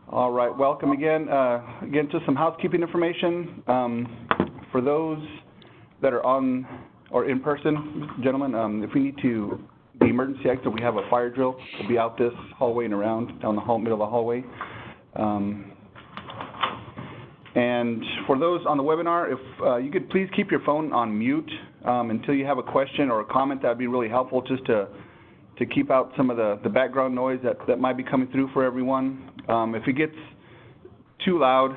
All right, welcome again. Again, just some housekeeping information. For those that are on or in person, gentlemen, if we need to, the emergency exit, we have a fire drill. We'll be out this hallway and around down the middle of the hallway. And for those on the webinar, if you could please keep your phone on mute until you have a question or a comment, that would be really helpful, just to keep out some of the background noise that might be coming through for everyone. If it gets too loud,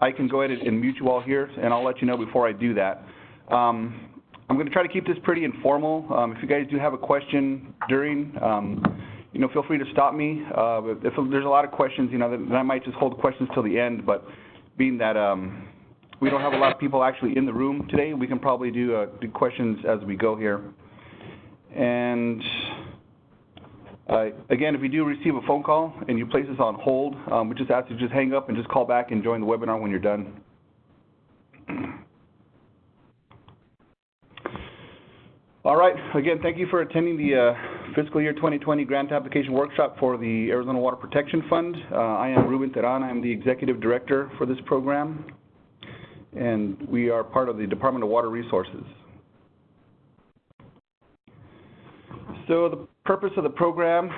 I can go ahead and mute you all here, and I'll let you know before I do that. I'm going to try to keep this pretty informal. If you guys do have a question during, feel free to stop me. If there's a lot of questions, then I might just hold questions till the end, but being that we don't have a lot of people actually in the room today, we can probably do questions as we go here. And again, if you do receive a phone call and you place us on hold, we just ask you to just hang up and just call back and join the webinar when you're done. All right, again, thank you for attending the fiscal year 2020 grant application workshop for the Arizona Water Protection Fund. I am Ruben Terán. I'm the executive director for this program, and we are part of the Department of Water Resources. So the purpose of the program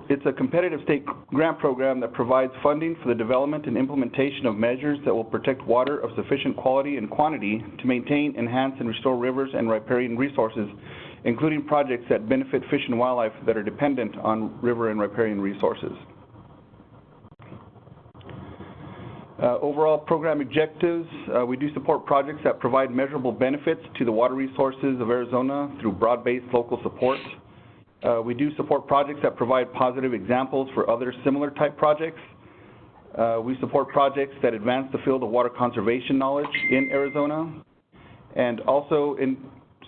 it's a competitive state grant program that provides funding for the development and implementation of measures that will protect water of sufficient quality and quantity to maintain, enhance, and restore rivers and riparian resources, including projects that benefit fish and wildlife that are dependent on river and riparian resources. Overall program objectives, we do support projects that provide measurable benefits to the water resources of Arizona through broad-based local support. We do support projects that provide positive examples for other similar type projects. We support projects that advance the field of water conservation knowledge in Arizona, and also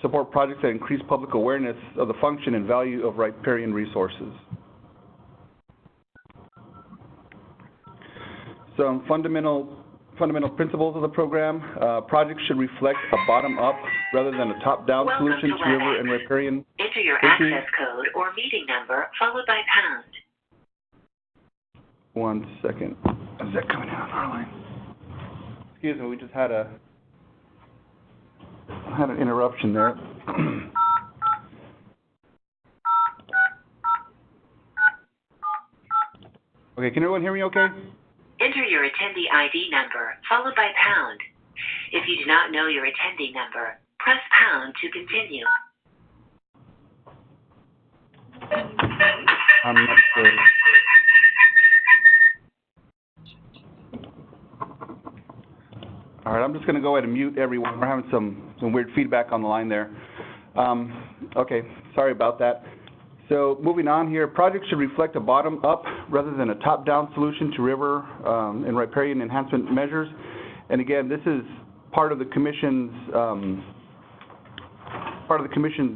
support projects that increase public awareness of the function and value of riparian resources. Some fundamental principles of the program. Projects should reflect a bottom-up rather than a top-down solution to river and riparian. Enter your access code or meeting number followed by pound. 1 second. Is that coming in on our line? Excuse me, we just had an interruption there. Okay, can everyone hear me okay? Enter your attendee ID number, followed by pound. If you do not know your attendee number, press pound to continue. I'm not sure. All right, I'm just going to go ahead and mute everyone. We're having some weird feedback on the line there. Okay, sorry about that. So moving on here, projects should reflect a bottom-up rather than a top-down solution to river and riparian enhancement measures. And again, this is part of the commission's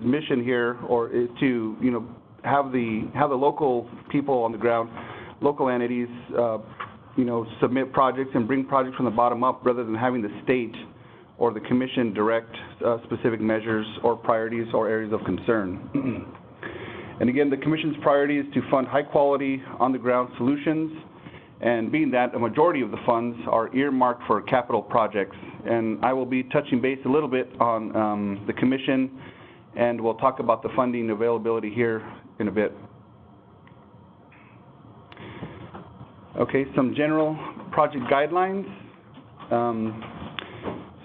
mission here, or is to have the local people on the ground, local entities, submit projects and bring projects from the bottom up rather than having the state or the commission direct specific measures or priorities or areas of concern. And again, the Commission's priority is to fund high-quality, on-the-ground solutions, and being that a majority of the funds are earmarked for capital projects. And I will be touching base a little bit on the Commission, and we'll talk about the funding availability here in a bit. Okay, some general project guidelines.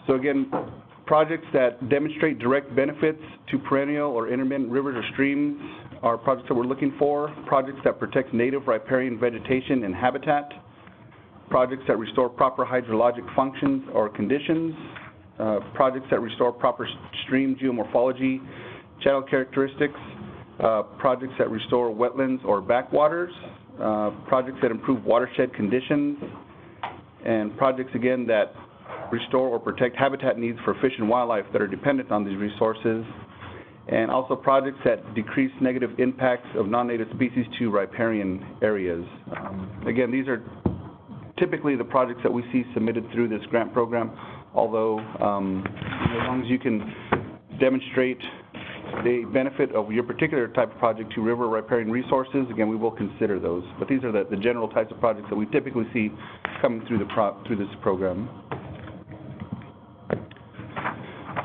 So again, projects that demonstrate direct benefits to perennial or intermittent rivers or streams are projects that we're looking for. Projects that protect native riparian vegetation and habitat. Projects that restore proper hydrologic functions or conditions. Projects that restore proper stream geomorphology, channel characteristics. Projects that restore wetlands or backwaters. Projects that improve watershed conditions. And projects, again, that restore or protect habitat needs for fish and wildlife that are dependent on these resources, and also projects that decrease negative impacts of non-native species to riparian areas. Again, these are typically the projects that we see submitted through this grant program, although as long as you can demonstrate the benefit of your particular type of project to river riparian resources, again, we will consider those. But these are the general types of projects that we typically see coming through this program.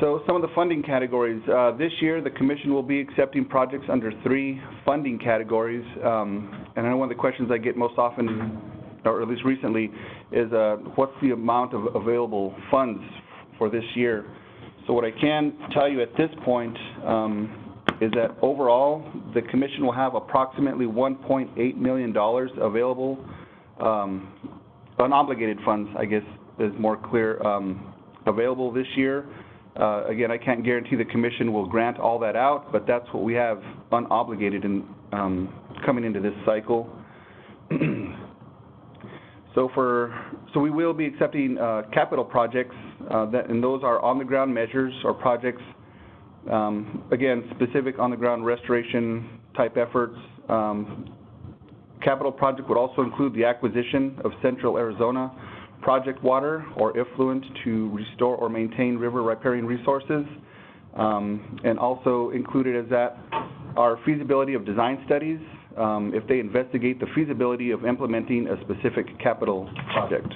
So some of the funding categories. This year, the Commission will be accepting projects under 3 funding categories. And I know one of the questions I get most often, or at least recently, is what's the amount of available funds for this year? So what I can tell you at this point is that overall, the Commission will have approximately $1.8 million available, unobligated funds, I guess is more clear, available this year. Again, I can't guarantee the Commission will grant all that out, but that's what we have unobligated in coming into this cycle. So we will be accepting capital projects, and those are on-the-ground measures or projects, again, specific on-the-ground restoration type efforts. Capital project would also include the acquisition of Central Arizona project water or effluent to restore or maintain river riparian resources, and also included as that are feasibility of design studies, if they investigate the feasibility of implementing a specific capital project.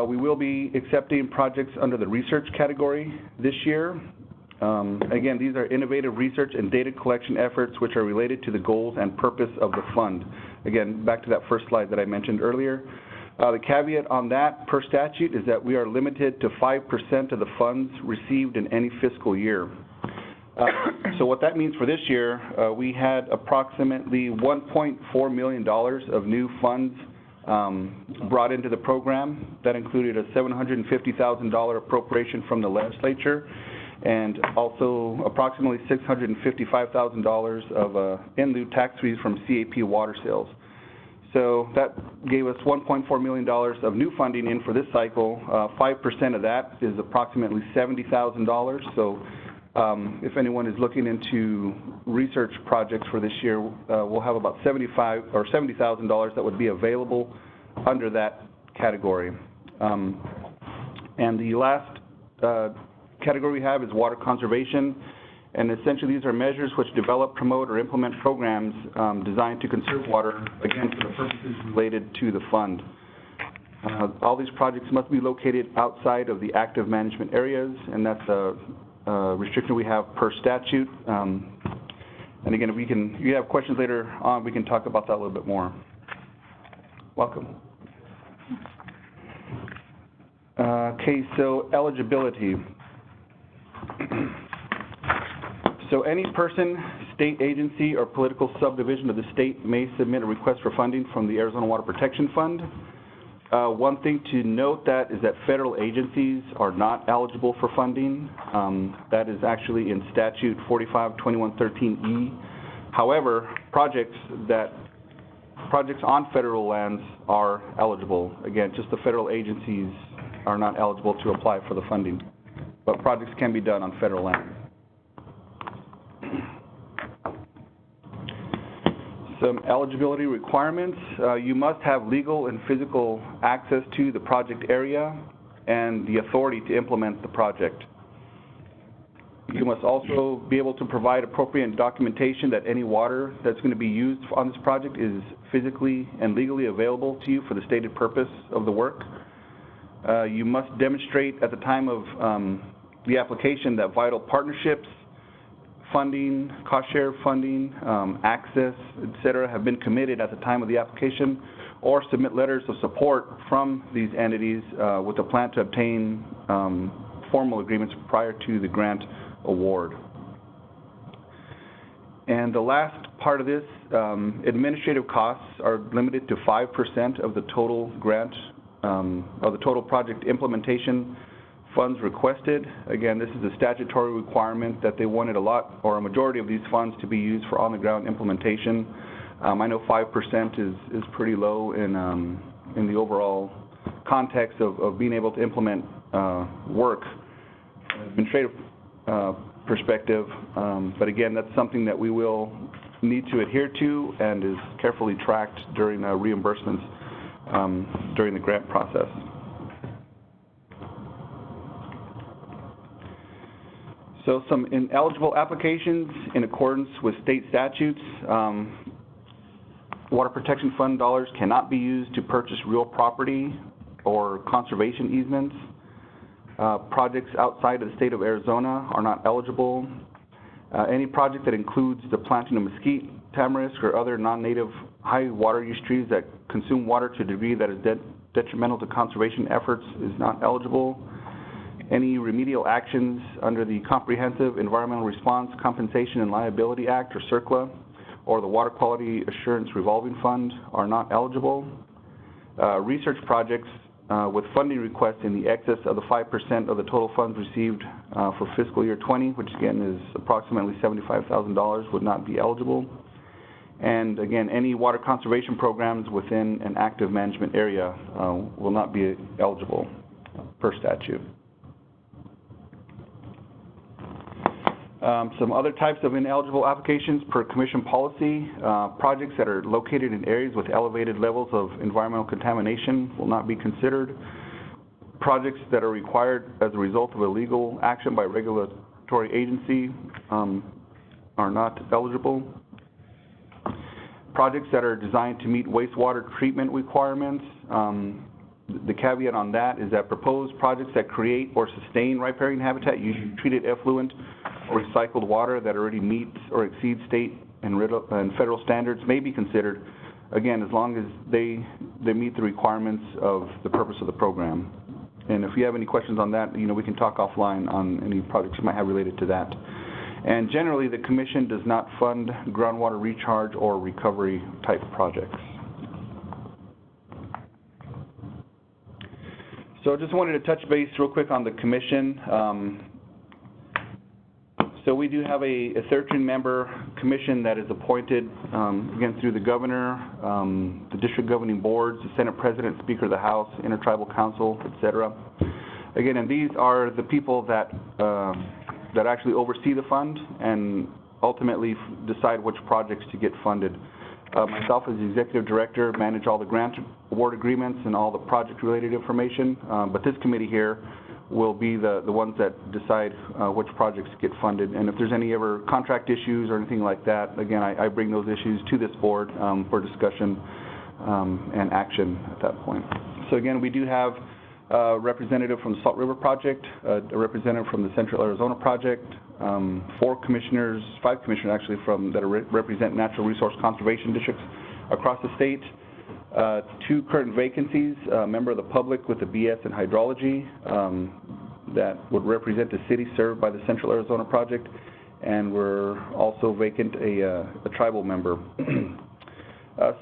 We will be accepting projects under the research category this year. Again, these are innovative research and data collection efforts which are related to the goals and purpose of the fund. Again, back to that first slide that I mentioned earlier. The caveat on that per statute is that we are limited to 5% of the funds received in any fiscal year. So what that means for this year, we had approximately $1.4 million of new funds brought into the program. That included a $750,000 appropriation from the legislature and also approximately $655,000 of in lieu tax fees from CAP water sales. So that gave us $1.4 million of new funding in for this cycle. 5% of that is approximately $70,000. So if anyone is looking into research projects for this year, we'll have about $70,000 that would be available under that category. And the last category we have is water conservation. And essentially these are measures which develop, promote, or implement programs designed to conserve water, again, for the purposes related to the fund. All these projects must be located outside of the active management areas, and that's a restriction we have per statute. And again, if you have questions later on, we can talk about that a little bit more. Welcome. Okay, so eligibility. So any person, state agency, or political subdivision of the state may submit a request for funding from the Arizona Water Protection Fund. One thing to note that is that federal agencies are not eligible for funding. That is actually in statute 452113E. However, projects on federal lands are eligible. Again, just the federal agencies are not eligible to apply for the funding, but projects can be done on federal land. Some eligibility requirements. You must have legal and physical access to the project area and the authority to implement the project. You must also be able to provide appropriate documentation that any water that's going to be used on this project is physically and legally available to you for the stated purpose of the work. You must demonstrate at the time of the application that vital partnerships, funding, cost share funding, access, etc., have been committed at the time of the application, or submit letters of support from these entities with a plan to obtain formal agreements prior to the grant award. And the last part of this, administrative costs are limited to 5% of the total grant, of the total project implementation funds requested. Again, this is a statutory requirement that they wanted a lot or a majority of these funds to be used for on-the-ground implementation. I know 5% is pretty low in the overall context of being able to implement work from an administrative perspective, but again, that's something that we will need to adhere to and is carefully tracked during reimbursements during the grant process. So some ineligible applications in accordance with state statutes. Water Protection Fund dollars cannot be used to purchase real property or conservation easements. Projects outside of the state of Arizona are not eligible. Any project that includes the planting of mesquite, tamarisk, or other non-native high water use trees that consume water to a degree that is detrimental to conservation efforts is not eligible. Any remedial actions under the Comprehensive Environmental Response, Compensation, and Liability Act, or CERCLA, or the Water Quality Assurance Revolving Fund are not eligible. Research projects with funding requests in the excess of the 5% of the total funds received for fiscal year 20, which again is approximately $75,000, would not be eligible. And again, any water conservation programs within an active management area will not be eligible per statute. Some other types of ineligible applications per commission policy. Projects that are located in areas with elevated levels of environmental contamination will not be considered. Projects that are required as a result of illegal action by regulatory agency are not eligible. Projects that are designed to meet wastewater treatment requirements. The caveat on that is that proposed projects that create or sustain riparian habitat using treated effluent or recycled water that already meets or exceeds state and federal standards may be considered, again, as long as they meet the requirements of the purpose of the program. And if you have any questions on that, we can talk offline on any projects you might have related to that. And generally, the Commission does not fund groundwater recharge or recovery type projects. So I just wanted to touch base real quick on the Commission. So we do have a 13-member commission that is appointed, again, through the governor, the district governing boards, the Senate President, Speaker of the House, Intertribal Council, etc. Again, and these are the people that actually oversee the fund and ultimately decide which projects to get funded. Myself as the executive director manage all the grant award agreements and all the project-related information, but this committee here will be the ones that decide which projects get funded. And if there's any ever contract issues or anything like that, again, I bring those issues to this board for discussion and action at that point. So again, we do have a representative from the Salt River Project, a representative from the Central Arizona Project, 5 commissioners actually that represent natural resource conservation districts across the state. 2 current vacancies, a member of the public with a BS in hydrology that would represent the city served by the Central Arizona Project, and we're also vacant a tribal member.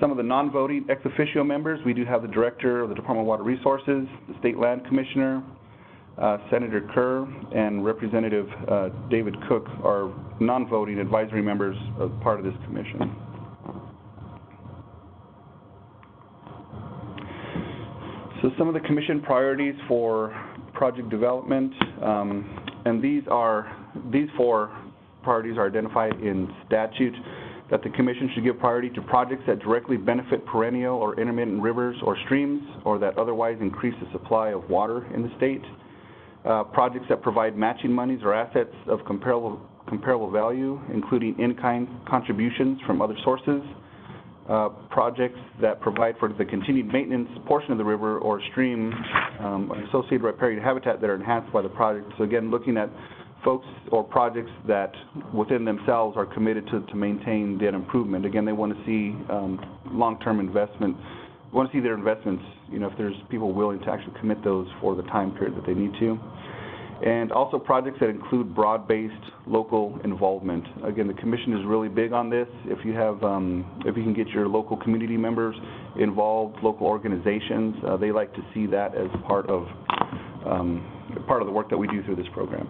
Some of the non-voting ex officio members, we do have the director of the Department of Water Resources, the state land commissioner, Senator Kerr, and Representative David Cook are non-voting advisory members of part of this commission. So some of the commission priorities for project development, and these 4 priorities are identified in statute, that the commission should give priority to projects that directly benefit perennial or intermittent rivers or streams, or that otherwise increase the supply of water in the state. Projects that provide matching monies or assets of comparable value, including in-kind contributions from other sources. Projects that provide for the continued maintenance portion of the river or stream, associated riparian habitat that are enhanced by the project. So again, looking at folks or projects that within themselves are committed to maintain that improvement. Again, they want to see long-term investment. They want to see their investments, if there's people willing to actually commit those for the time period that they need to. And also projects that include broad-based local involvement. Again, the commission is really big on this. If you can get your local community members involved, local organizations, they like to see that as part of the work that we do through this program.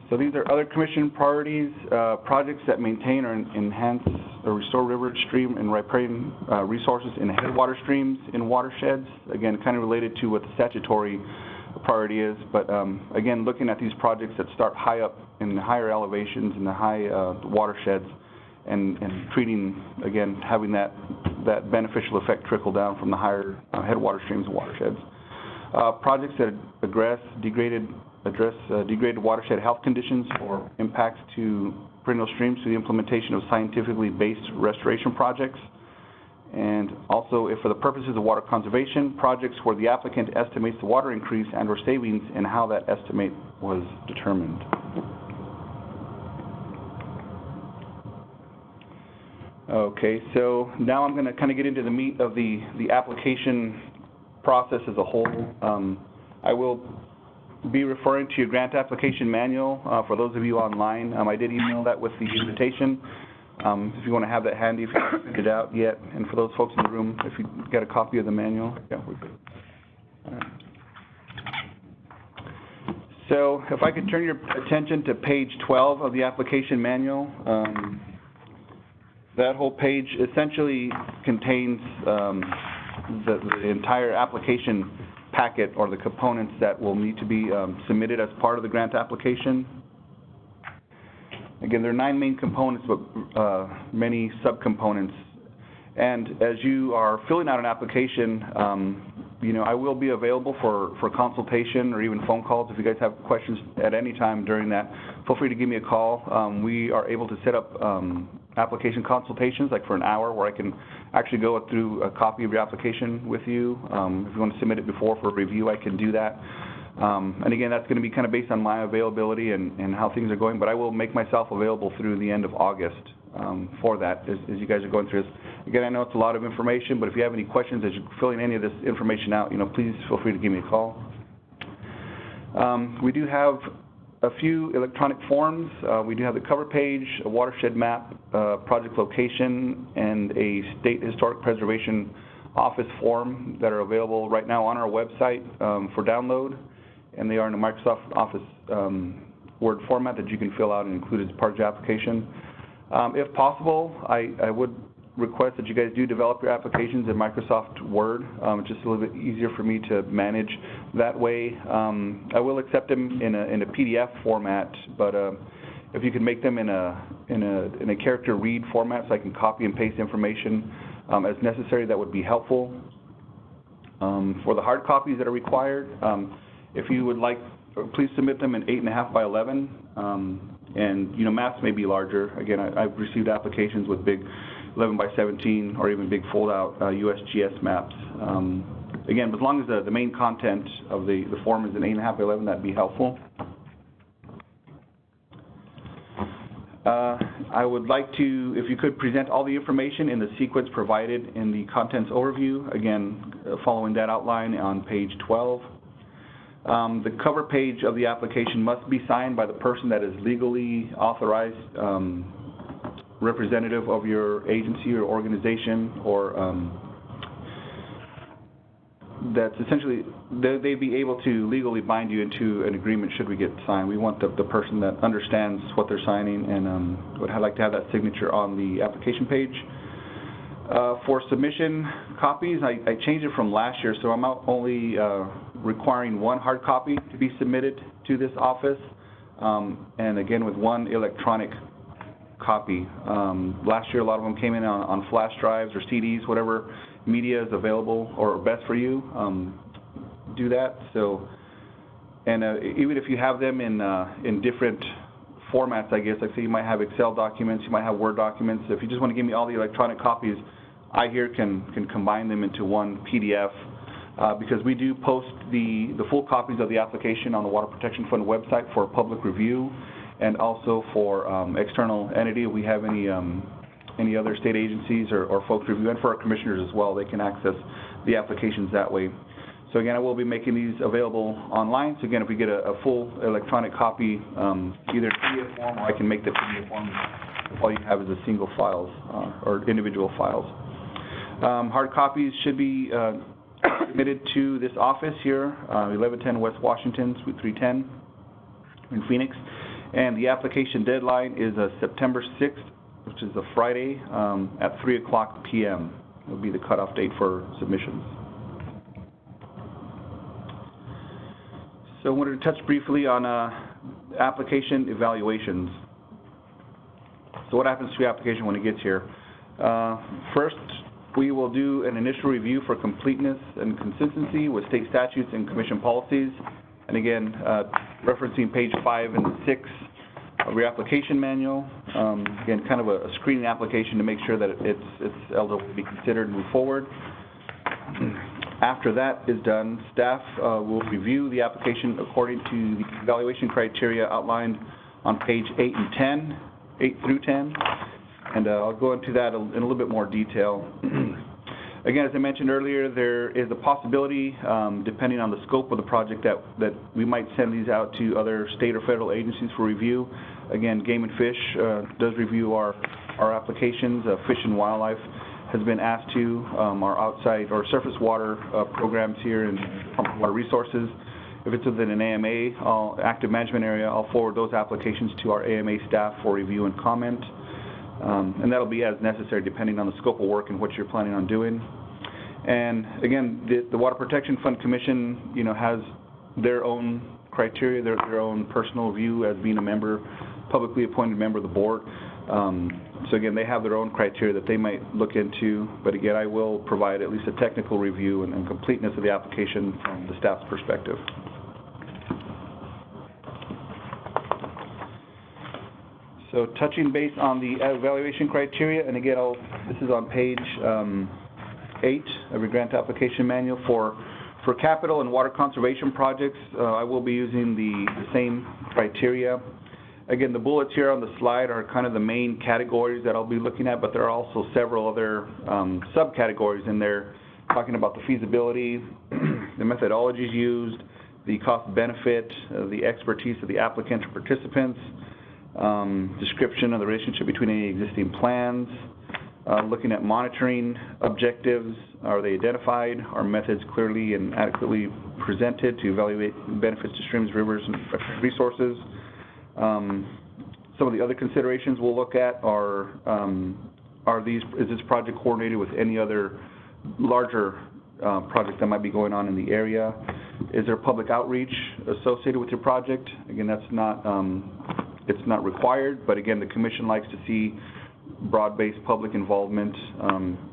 So these are other commission priorities, projects that maintain or enhance or restore river, stream, and riparian resources in headwater streams in watersheds. Again, kind of related to what the statutory priority is, but again, looking at these projects that start high up in the higher elevations in the high watersheds and treating, again, having that beneficial effect trickle down from the higher headwater streams and watersheds. Projects that address degraded address degraded watershed health conditions or impacts to perennial streams through the implementation of scientifically based restoration projects. And also, if for the purposes of water conservation, projects where the applicant estimates the water increase and or savings and how that estimate was determined. Okay, so now I'm going to kind of get into the meat of the application process as a whole. I will be referring to your grant application manual for those of you online. I did email that with the invitation. If you want to have that handy, if you haven't figured it out yet, and for those folks in the room, if you get a copy of the manual, yeah, we're good. All right. So if I could turn your attention to page 12 of the application manual. That whole page essentially contains the entire application packet or the components that will need to be submitted as part of the grant application. Again, there are 9 main components, but many subcomponents. And as you are filling out an application, you know, I will be available for consultation or even phone calls. If you guys have questions at any time during that, feel free to give me a call. We are able to set up application consultations, like for an hour, where I can actually go through a copy of your application with you. If you want to submit it before for review, I can do that. And again, that's going to be kind of based on my availability and how things are going, but I will make myself available through the end of August for that as you guys are going through this. Again, I know it's a lot of information, but if you have any questions as you're filling any of this information out, you know, please feel free to give me a call. We do have a few electronic forms. We do have the cover page, a watershed map, project location, and a State Historic Preservation Office form that are available right now on our website for download, and they are in a Microsoft Office Word format that you can fill out and include as part of your application. If possible, I would request that you guys do develop your applications in Microsoft Word. It's just a little bit easier for me to manage that way. I will accept them in a PDF format, but if you can make them in a character read format so I can copy and paste information as necessary, that would be helpful. For the hard copies that are required, if you would like, please submit them in 8.5 by 11. And you know, maps may be larger. Again, I've received applications with big 11 by 17 or even big fold-out USGS maps. Again, as long as the main content of the form is in 8.5 by 11, that'd be helpful. I would like to, if you could, present all the information in the sequence provided in the contents overview. Again, following that outline on page 12. The cover page of the application must be signed by the person that is legally authorized representative of your agency or organization, or that's essentially, they'd be able to legally bind you into an agreement should we get signed. We want the person that understands what they're signing and would like to have that signature on the application page. For submission copies, I changed it from last year, so I'm only requiring 1 hard copy to be submitted to this office, and again with 1 electronic copy. Last year a lot of them came in on flash drives or CDs, whatever media is available or best for you, do that. So, and even if you have them in different formats, I guess, like say you might have Excel documents, you might have Word documents. If you just want to give me all the electronic copies, I here can combine them into 1 PDF, because we do post the full copies of the application on the Water Protection Fund website for public review, and also for external entity. If we have any other state agencies or folks review, and for our commissioners as well, they can access the applications that way. So again, I will be making these available online. So again, if we get a full electronic copy, either PDF form, or I can make the PDF form, all you have is a single files or individual files. Hard copies should be submitted to this office here, 1110 West Washington, Suite 310 in Phoenix. And the application deadline is September 6th, which is a Friday, at 3:00 p.m. It will be the cutoff date for submissions. So I wanted to touch briefly on application evaluations. So what happens to your application when it gets here? First, we will do an initial review for completeness and consistency with state statutes and commission policies. And again, referencing page 5 and 6 of your application manual. Again, kind of a screening application to make sure that it's eligible to be considered and move forward. After that is done, staff will review the application according to the evaluation criteria outlined on page 8 through 10, and I'll go into that in a little bit more detail. Again, as I mentioned earlier, there is a possibility, depending on the scope of the project, that we might send these out to other state or federal agencies for review. Again, Game and Fish does review our applications. Fish and Wildlife has been asked to. Our outside or surface water programs here in Water Resources. If it's within an AMA, active management area, I'll forward those applications to our AMA staff for review and comment. And that'll be as necessary depending on the scope of work and what you're planning on doing. And again, the Water Protection Fund Commission, has their own criteria, their own personal view as being a member, publicly appointed member of the board. So again, they have their own criteria that they might look into, but again, I will provide at least a technical review and completeness of the application from the staff's perspective. So touching base on the evaluation criteria, and again, this is on page 8 of your grant application manual. For capital and water conservation projects, I will be using the same criteria. Again, the bullets here on the slide are kind of the main categories that I'll be looking at, but there are also several other subcategories in there talking about the feasibility, the methodologies used, the cost benefit, the expertise of the applicant or participants, description of the relationship between any existing plans, looking at monitoring objectives. Are they identified? Are methods clearly and adequately presented to evaluate benefits to streams, rivers, and resources? Some of the other considerations we'll look at are is this project coordinated with any other larger project that might be going on in the area? Is there public outreach associated with your project? Again, that's not it's not required, but again, the Commission likes to see broad-based public involvement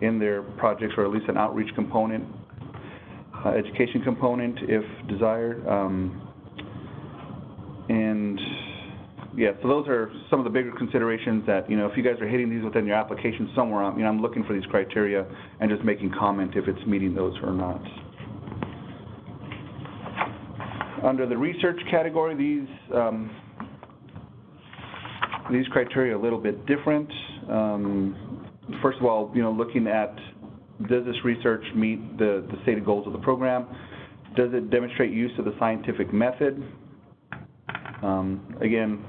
in their projects, or at least an outreach component, education component if desired. And yeah, so those are some of the bigger considerations that, if you guys are hitting these within your application somewhere, I'm looking for these criteria and just making comment if it's meeting those or not. Under the research category, these criteria are a little bit different. First of all, looking at, does this research meet the stated goals of the program? Does it demonstrate use of the scientific method? Again,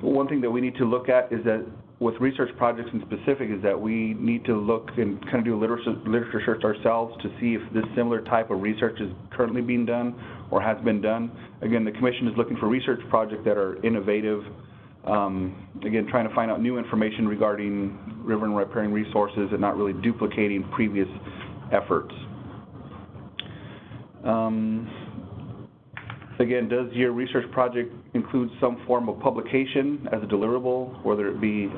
one thing that we need to look at is that with research projects in specific is that we need to look and kind of do a literature search ourselves to see if this similar type of research is currently being done or has been done. Again, the Commission is looking for research projects that are innovative, again, trying to find out new information regarding river and riparian resources and not really duplicating previous efforts. Again, does your research project include some form of publication as a deliverable, whether it be,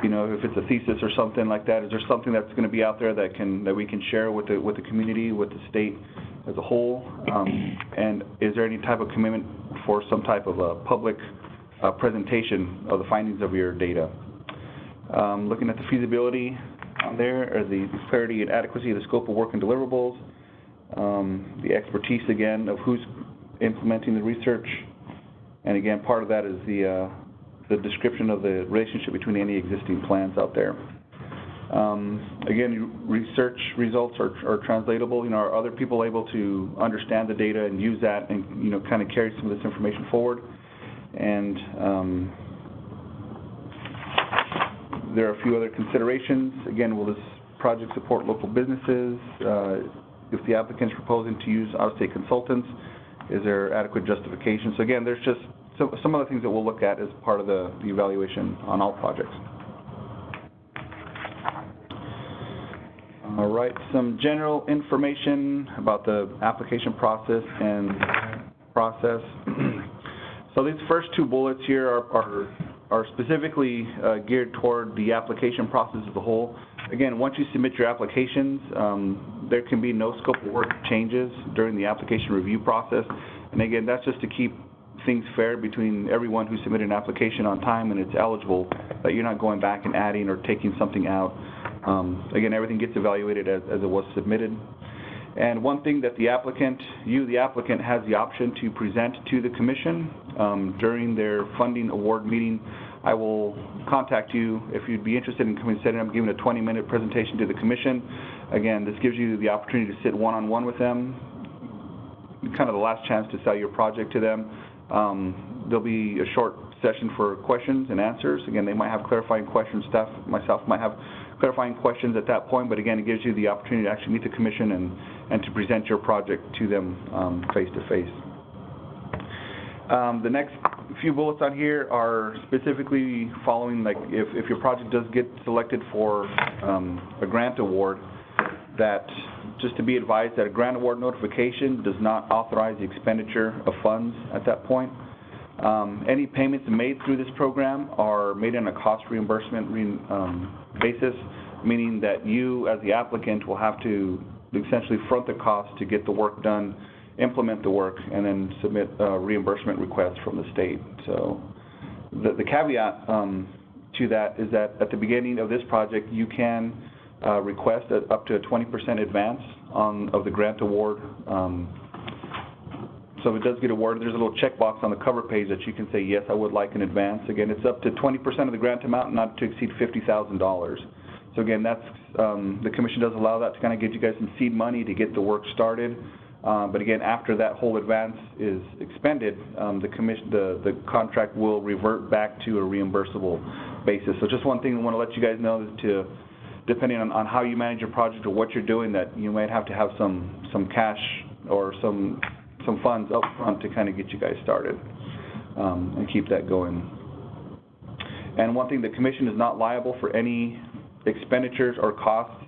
if it's a thesis or something like that? Is there something that's going to be out there that we can share with the community, with the state as a whole? And is there any type of commitment for some type of a public presentation of the findings of your data? Looking at the feasibility on there, or the clarity and adequacy of the scope of work and deliverables, the expertise again of who's implementing the research, and again, part of that is the description of the relationship between any existing plans out there. Again, research results are translatable. Are other people able to understand the data and use that and kind of carry some of this information forward? And there are a few other considerations. Again, will this project support local businesses? If the applicant is proposing to use out-of-state consultants, is there adequate justification? So again, there's just some other things that we'll look at as part of the evaluation on all projects. All right, some general information about the application process and process. So these first two bullets here are specifically geared toward the application process as a whole. Again, once you submit your applications, there can be no scope of work changes during the application review process. And again, that's just to keep things fair between everyone who submitted an application on time and it's eligible, that you're not going back and adding or taking something out. Again, everything gets evaluated as it was submitted. And one thing that the applicant, the applicant, has the option to present to the Commission during their funding award meeting. I will contact you if you'd be interested in coming and setting up, giving a 20-minute presentation to the Commission. Again, this gives you the opportunity to sit one-on-one with them, kind of the last chance to sell your project to them. There'll be a short session for questions and answers. Again, they might have clarifying questions. Staff, myself, might have clarifying questions at that point, but again, it gives you the opportunity to actually meet the Commission and to present your project to them face-to-face. The next few bullets on here are specifically following, like if your project does get selected for a grant award, that just to be advised that a grant award notification does not authorize the expenditure of funds at that point. Any payments made through this program are made on a cost reimbursement basis, meaning that you as the applicant will have to essentially front the cost to get the work done, implement the work, and then submit a reimbursement request from the state. So the caveat to that is that at the beginning of this project, you can request up to a 20% advance of the grant award. So if it does get awarded, there's a little checkbox on the cover page that you can say, yes, I would like an advance. Again, it's up to 20% of the grant amount, not to exceed $50,000. So again, that's the Commission does allow that to kind of give you guys some seed money to get the work started. But again, after that whole advance is expended, the contract will revert back to a reimbursable basis. So just one thing I want to let you guys know is to, depending on how you manage your project or what you're doing, that you might have to have some cash or some funds up front to kind of get you guys started and keep that going. And one thing, the Commission is not liable for any expenditures or costs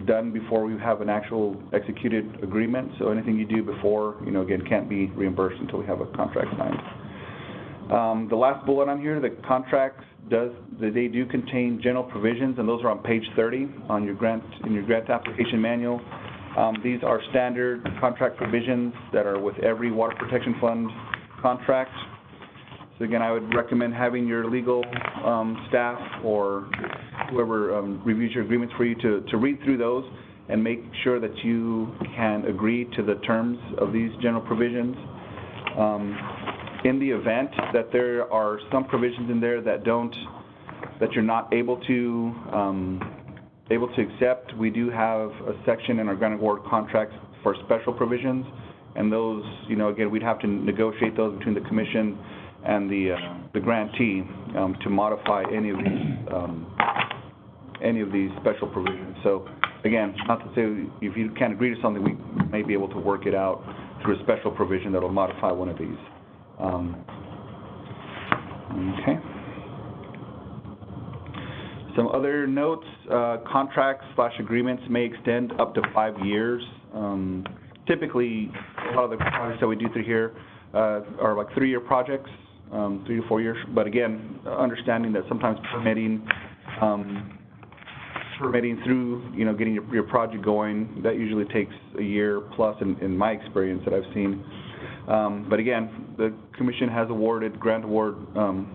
done before we have an actual executed agreement. So anything you do before, again, can't be reimbursed until we have a contract signed. The last bullet on here, the contracts they do contain general provisions, and those are on page 30 on your grant application manual. These are standard contract provisions that are with every Water Protection Fund contract. So again, I would recommend having your legal staff or whoever reviews your agreements for you to read through those and make sure that you can agree to the terms of these general provisions. In the event that there are some provisions in there that you're not able to accept, we do have a section in our grant award contracts for special provisions, and those, again, we'd have to negotiate those between the Commission and the grantee to modify any of these special provisions. So again, not to say if you can't agree to something, we may be able to work it out through a special provision that will modify one of these. Okay. Some other notes, contracts/agreements may extend up to 5 years. Typically, a lot of the projects that we do through here are like 3-year projects, 3 to 4 years. But again, understanding that sometimes permitting through, getting your project going, that usually takes a year plus in my experience that I've seen. But again, the Commission has awarded grant award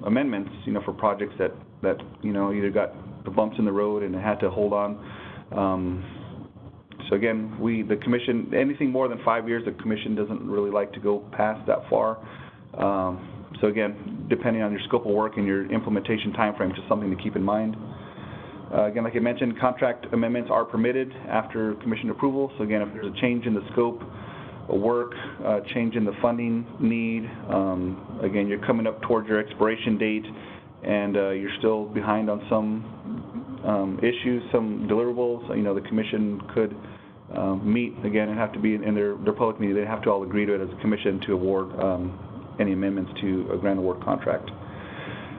amendments, for projects that either got the bumps in the road and had to hold on. So again, the Commission, anything more than 5 years, the Commission doesn't really like to go past that far. So again, depending on your scope of work and your implementation time frame, just something to keep in mind. Again, like I mentioned, contract amendments are permitted after Commission approval. So again, if there's a change in the scope of work, change in the funding need, again, you're coming up towards your expiration date, and you're still behind on some issues, some deliverables, the Commission could meet again and have to be in their public meeting. They have to all agree to it as a Commission to award any amendments to a grant award contract.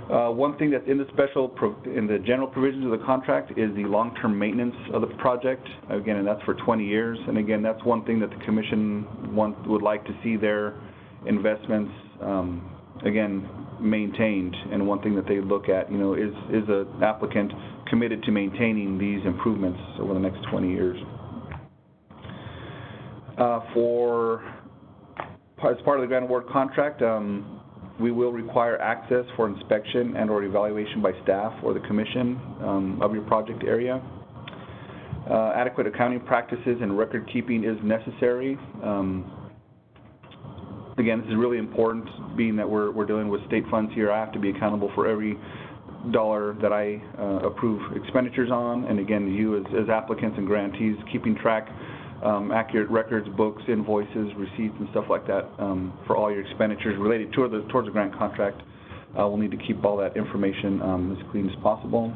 One thing that's in the general provisions of the contract is the long-term maintenance of the project. Again, and that's for 20 years. And again, that's one thing that the Commission would like to see their investments, again, maintained. And one thing that they look at, is an applicant committed to maintaining these improvements over the next 20 years. For as part of the grant award contract, we will require access for inspection and or evaluation by staff or the commission of your project area. Adequate accounting practices and record keeping is necessary. Again, this is really important, being that we're dealing with state funds here. I have to be accountable for every dollar that I approve expenditures on, and again, you as applicants and grantees, keeping track, accurate records, books, invoices, receipts, and stuff like that for all your expenditures related towards the grant contract. We'll need to keep all that information as clean as possible.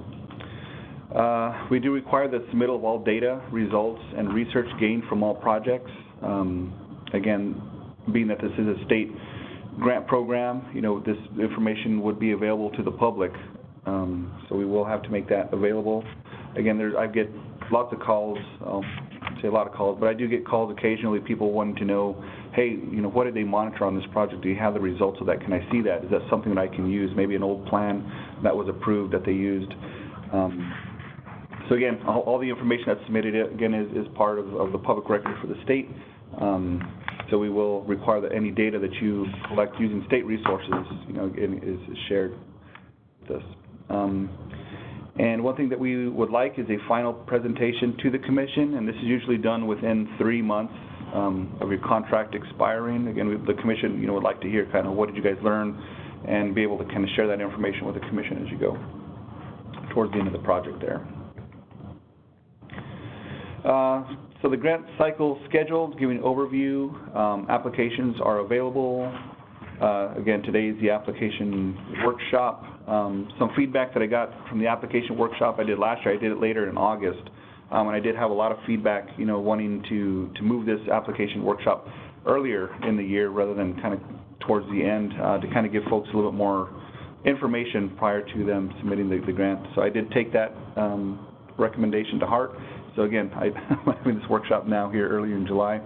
We do require the submittal of all data, results, and research gained from all projects. Again, being that this is a state grant program, this information would be available to the public, so we will have to make that available. Again, I get lots of calls, I'll say a lot of calls, but I do get calls occasionally, people wanting to know, hey, what did they monitor on this project? Do you have the results of that? Can I see that? Is that something that I can use? Maybe an old plan that was approved that they used. So again, all the information that's submitted, again, is part of the public record for the state. So we will require that any data that you collect using state resources, is shared with us. And one thing that we would like is a final presentation to the commission, and this is usually done within 3 months of your contract expiring. Again, the commission, would like to hear kind of what did you guys learn, and be able to kind of share that information with the commission as you go towards the end of the project there. So the grant cycle schedule, giving an overview. Applications are available. Again, today is the application workshop. Some feedback that I got from the application workshop I did last year, I did it later in August, and I did have a lot of feedback, wanting to move this application workshop earlier in the year rather than kind of towards the end, to kind of give folks a little bit more information prior to them submitting the grant. So I did take that recommendation to heart. So again, I'm having this workshop now here earlier in July.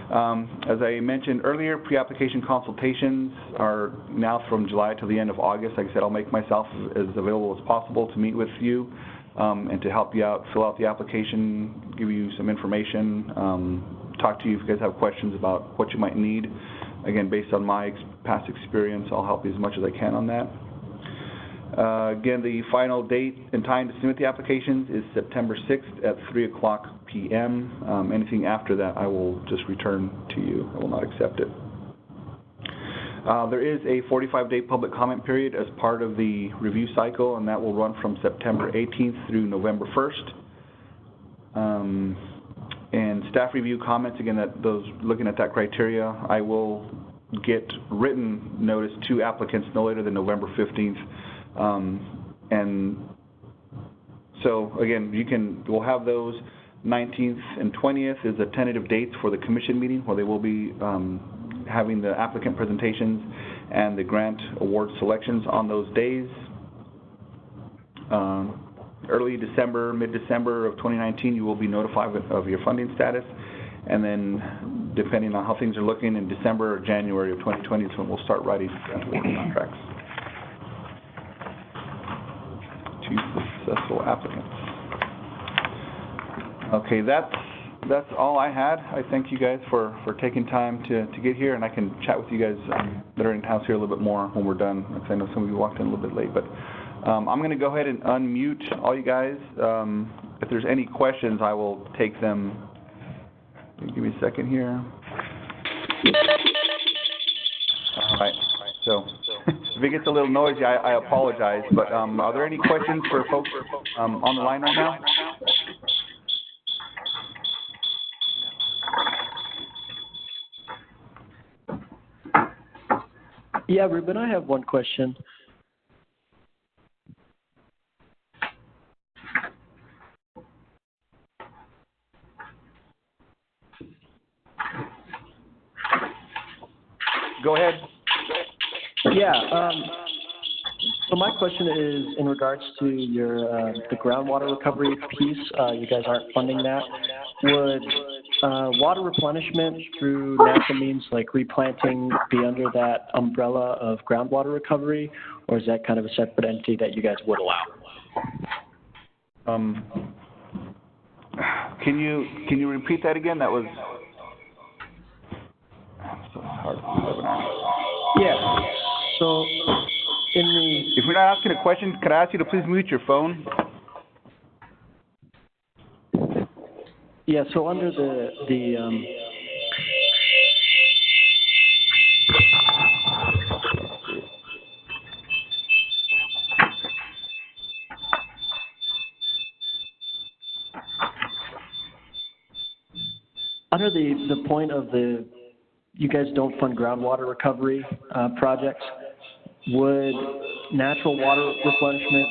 As I mentioned earlier, pre-application consultations are now from July to the end of August. Like I said, I'll make myself as available as possible to meet with you and to help you out, fill out the application, give you some information, talk to you if you guys have questions about what you might need. Again, based on my past experience, I'll help you as much as I can on that. Again, the final date and time to submit the applications is September 6th at 3:00 p.m. Anything after that, I will just return to you. I will not accept it. There is a 45-day public comment period as part of the review cycle, and that will run from September 18th through November 1st. And staff review comments, again, that those looking at that criteria, I will get written notice to applicants no later than November 15th. And so again, we'll have those 19th and 20th is the tentative dates for the commission meeting, where they will be having the applicant presentations and the grant award selections on those days. Early December, mid-December of 2019, you will be notified of your funding status, and then depending on how things are looking in December or January of 2020 is when we'll start writing grant award contracts to successful applicants. Okay, that's all I had. I thank you guys for taking time to get here, and I can chat with you guys that are in house here a little bit more when we're done, because I know some of you walked in a little bit late. But I'm going to go ahead and unmute all you guys. If there's any questions, I will take them. Give me a second here. All right. So if it gets a little noisy, I apologize. But are there any questions for folks on the line right now? Yeah, Ruben, I have one question. Go ahead. Yeah. So my question is in regards to your the groundwater recovery piece. You guys aren't funding that. Would water replenishment through natural means like replanting be under that umbrella of groundwater recovery, or is that kind of a separate entity that you guys would allow? Can you repeat that again? That was so hard. Yeah. So in the If you're not asking a question, could I ask you to please mute your phone? yeah, so under the under the point of you guys don't fund groundwater recovery projects, would natural water replenishment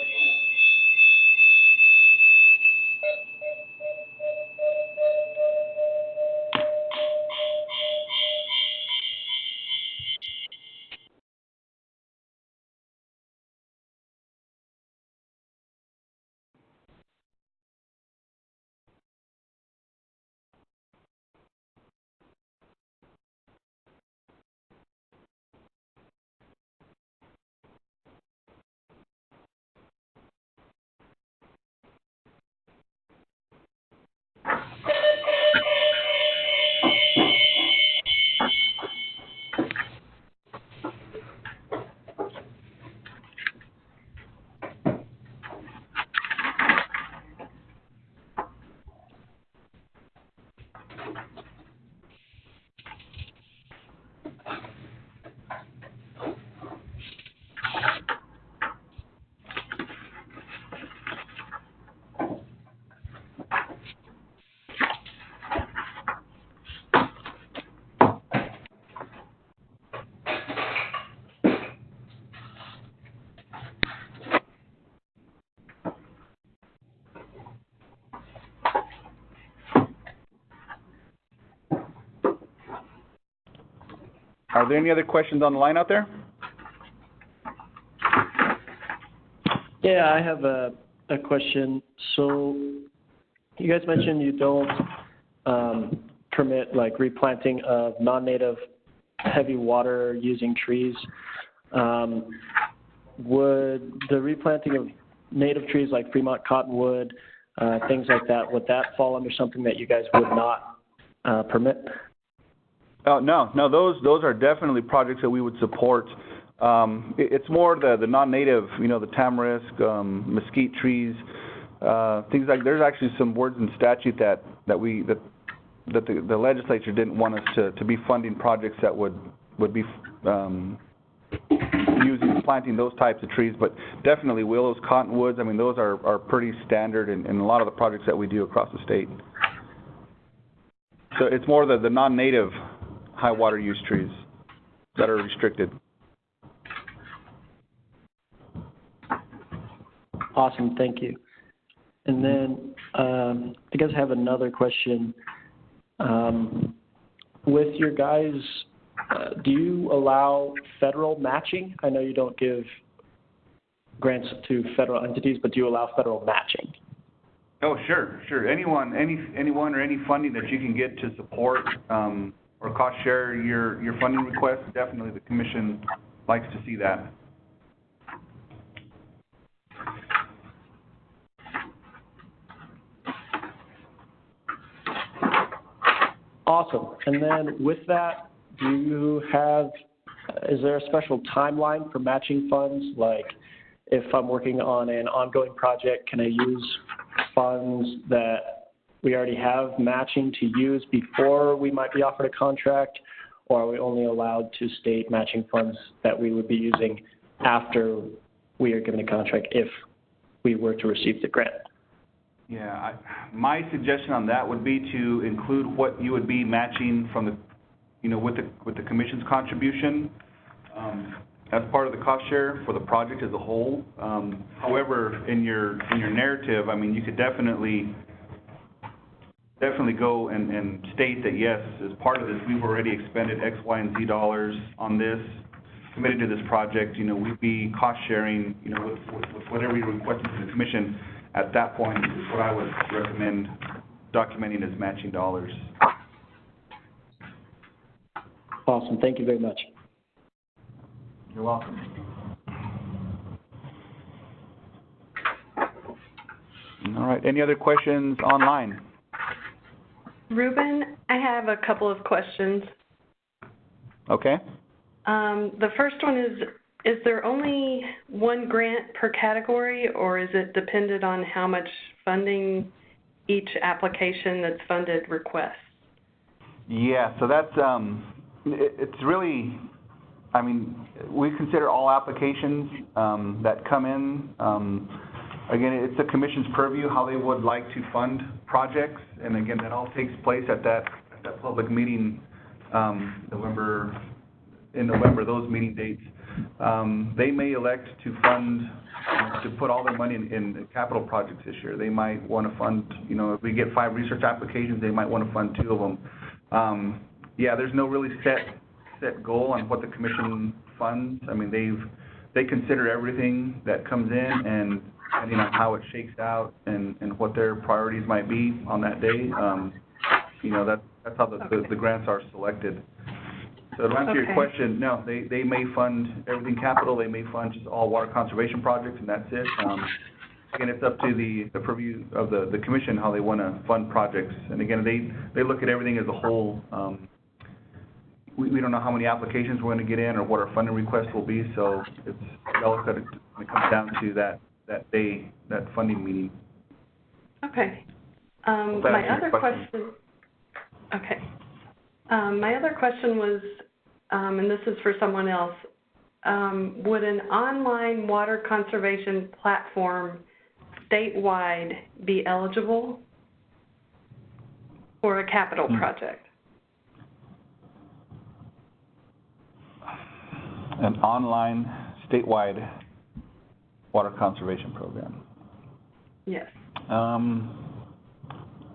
Are there any other questions on the line out there? Yeah, I have a question. So you guys mentioned you don't permit like replanting of non-native heavy water using trees. Would the replanting of native trees like Fremont cottonwood, things like that, would that fall under something that you guys would not permit? No, those are definitely projects that we would support. It's more the non-native, the tamarisk, mesquite trees, things like. There's actually some words in statute that the legislature didn't want us to be funding projects that would be planting those types of trees, but definitely willows, cottonwoods. I mean, those are pretty standard in a lot of the projects that we do across the state. So it's more the non-native high water use trees that are restricted. Awesome, thank you. And then I guess I have another question. With your guys, do you allow federal matching? I know you don't give grants to federal entities, but do you allow federal matching? Oh, sure. Anyone or any funding that you can get to support or cost share your funding request, definitely the commission likes to see that. Awesome. And then with that, is there a special timeline for matching funds? Like if I'm working on an ongoing project, can I use funds that we already have matching to use before we might be offered a contract? Or are we only allowed to state matching funds that we would be using after we are given a contract if we were to receive the grant? Yeah, my suggestion on that would be to include what you would be matching from the, with the commission's contribution as part of the cost share for the project as a whole. However, in your narrative, I mean, you could definitely go and state that yes, as part of this, we've already expended X, Y, and Z dollars on this, committed to this project. We'd be cost sharing, with whatever you're requesting from the commission. At that point is what I would recommend documenting as matching dollars. Awesome. Thank you very much. You're welcome. All right. Any other questions online? Ruben, I have a couple of questions. Okay. The first one is there only one grant per category, or is it dependent on how much funding each application that's funded requests? Yeah, so that's, it's really, I mean, we consider all applications that come in. Again, it's the commission's purview how they would like to fund projects, and again, that all takes place at that public meeting, in November, those meeting dates. They may elect to fund, to put all their money in capital projects this year. They might want to fund, you know, if we get 5 research applications, they might want to fund 2 of them. Yeah, there's no really set goal on what the commission funds. I mean, they consider everything that comes in, and depending on how it shakes out and what their priorities might be on that day, you know, that's how the grants are selected. So to answer your question, no, they may fund everything capital, they may fund just all water conservation projects, and that's it. Again, it's up to the purview of the commission how they want to fund projects. And again, they look at everything as a whole. We don't know how many applications we're going to get in or what our funding request will be, so it's all kind of, it comes down to that day, that funding meeting. Okay. My other question. Okay. My other question was, and this is for someone else, would an online water conservation platform statewide be eligible for a capital project? An online statewide water conservation program? Yes.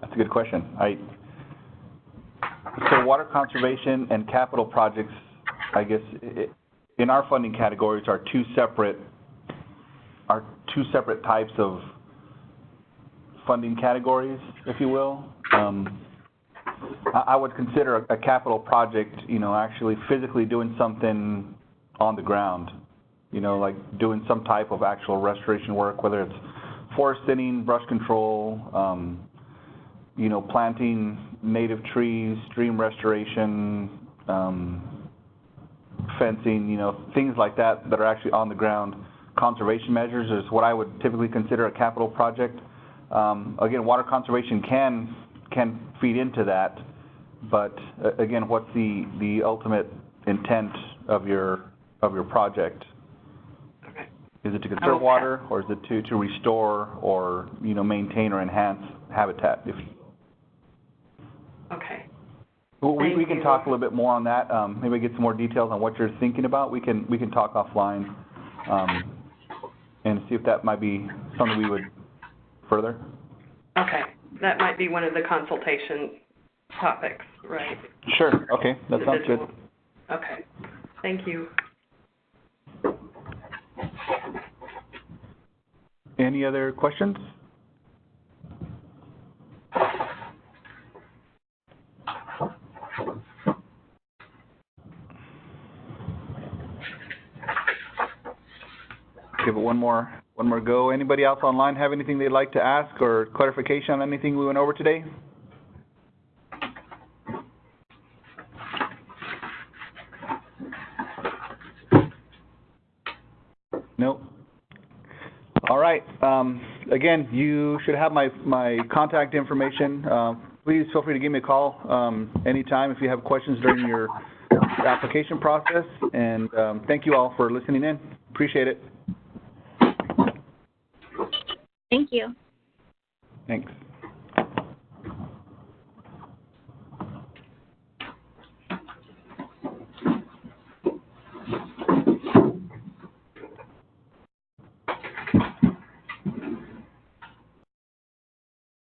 That's a good question. So water conservation and capital projects, I guess, in our funding categories are two separate types of funding categories, if you will. I would consider a capital project, you know, actually physically doing something on the ground, you know, like doing some type of actual restoration work, whether it's forest thinning, brush control, you know, planting native trees, stream restoration, fencing, you know, things like that that are actually on the ground. Conservation measures is what I would typically consider a capital project. Again, water conservation can feed into that, but again, what's the ultimate intent of your project? Okay. Is it to conserve water, or is it to restore or, you know, maintain or enhance habitat? Okay. We can talk a little bit more on that. Maybe get some more details on what you're thinking about. We can talk offline and see if that might be something we would further. Okay. That might be one of the consultation topics, right? Sure. Okay. That sounds good. Okay. Thank you. Any other questions? Give it one more go. Anybody else online have anything they'd like to ask or clarification on anything we went over today? Nope. All right. Again, you should have my contact information. Please feel free to give me a call anytime if you have questions during your application process. And thank you all for listening in. Appreciate it. Thank you. Thanks.